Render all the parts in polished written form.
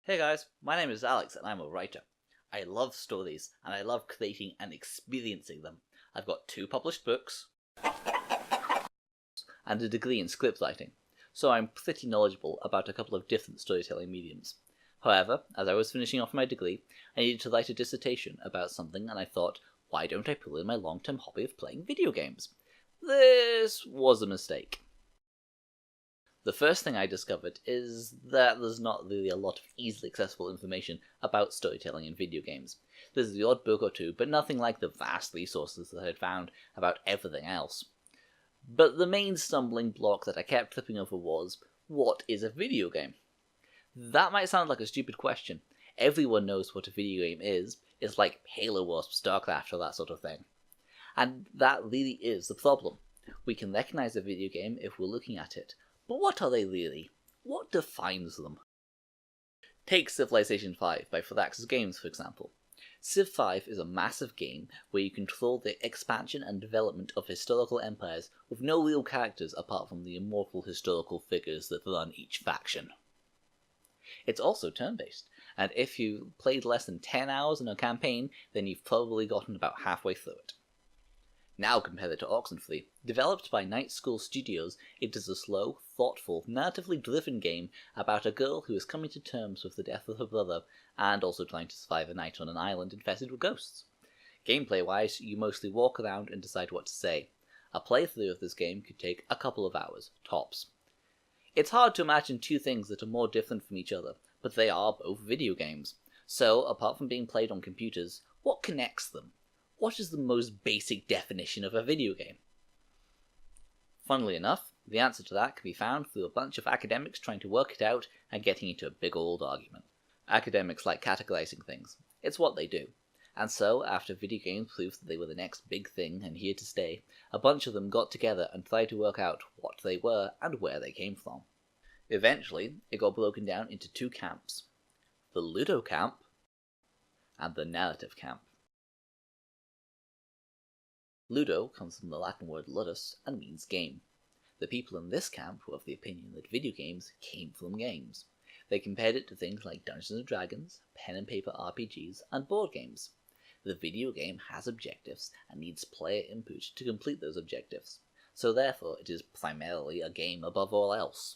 Hey guys, my name is Alex and I'm a writer. I love stories and I love creating and experiencing them. I've got 2 published books and a degree in script writing, so I'm pretty knowledgeable about a couple of different storytelling mediums. However, as I was finishing off my degree, I needed to write a dissertation about something and I thought, why don't I pull in my long-term hobby of playing video games? This was a mistake. The first thing I discovered is that there's not really a lot of easily accessible information about storytelling in video games. There's the odd book or two, but nothing like the vast resources that I'd found about everything else. But the main stumbling block that I kept tripping over was, what is a video game? That might sound like a stupid question. Everyone knows what a video game is. It's like Halo or StarCraft or that sort of thing. And that really is the problem. We can recognize a video game if we're looking at it. But what are they really? What defines them? Take Civilization V by Firaxis Games, for example. Civ 5 is a massive game where you control the expansion and development of historical empires with no real characters apart from the immortal historical figures that run each faction. It's also turn-based, and if you played less than 10 hours in a campaign, then you've probably gotten about halfway through it. Now compare it to Oxenfree. Developed by Night School Studios, it is a slow, thoughtful, narratively driven game about a girl who is coming to terms with the death of her brother and also trying to survive a night on an island infested with ghosts. Gameplay-wise, you mostly walk around and decide what to say. A playthrough of this game could take a couple of hours, tops. It's hard to imagine 2 things that are more different from each other, but they are both video games. So, apart from being played on computers, what connects them? What is the most basic definition of a video game? Funnily enough, the answer to that can be found through a bunch of academics trying to work it out and getting into a big old argument. Academics like categorizing things. It's what they do. And so, after video games proved that they were the next big thing and here to stay, a bunch of them got together and tried to work out what they were and where they came from. Eventually, it got broken down into 2 camps. The Ludo camp and the narrative camp. Ludo comes from the Latin word ludus and means game. The people in this camp were of the opinion that video games came from games. They compared it to things like Dungeons & Dragons, pen and paper RPGs, and board games. The video game has objectives and needs player input to complete those objectives, so therefore it is primarily a game above all else.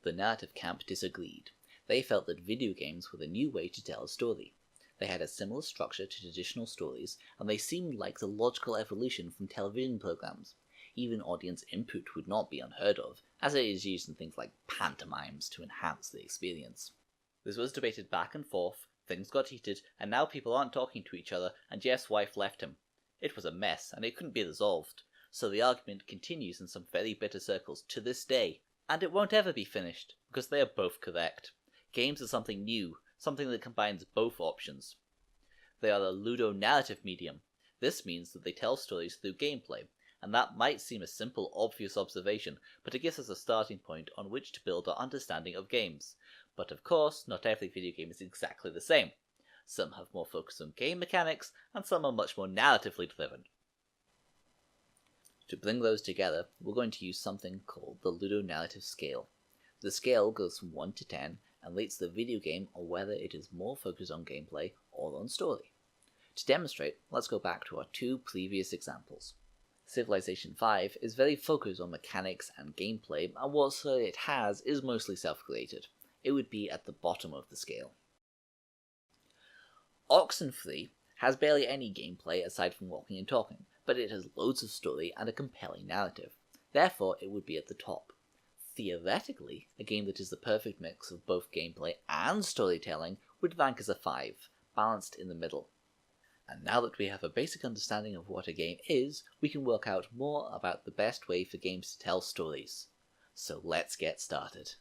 The narrative camp disagreed. They felt that video games were the new way to tell a story. They had a similar structure to traditional stories, and they seemed like the logical evolution from television programs. Even audience input would not be unheard of, as it is used in things like pantomimes to enhance the experience. This was debated back and forth, things got heated, and now people aren't talking to each other, and Jeff's wife left him. It was a mess, and it couldn't be resolved, so the argument continues in some very bitter circles to this day, and it won't ever be finished, because they are both correct. Games are something new, something that combines both options. They are a ludo-narrative medium. This means that they tell stories through gameplay, and that might seem a simple, obvious observation, but it gives us a starting point on which to build our understanding of games. But of course, not every video game is exactly the same. Some have more focus on game mechanics, and some are much more narratively driven. To bring those together, we're going to use something called the ludo-narrative scale. The scale goes from 1 to 10, and rates the video game on whether it is more focused on gameplay or on story. To demonstrate, let's go back to our 2 previous examples. Civilization V is very focused on mechanics and gameplay, and what story it has is mostly self-created. It would be at the bottom of the scale. Oxenfree has barely any gameplay aside from walking and talking, but it has loads of story and a compelling narrative. Therefore, it would be at the top. Theoretically, a game that is the perfect mix of both gameplay and storytelling would rank as a 5, balanced in the middle. And now that we have a basic understanding of what a game is, we can work out more about the best way for games to tell stories. So let's get started.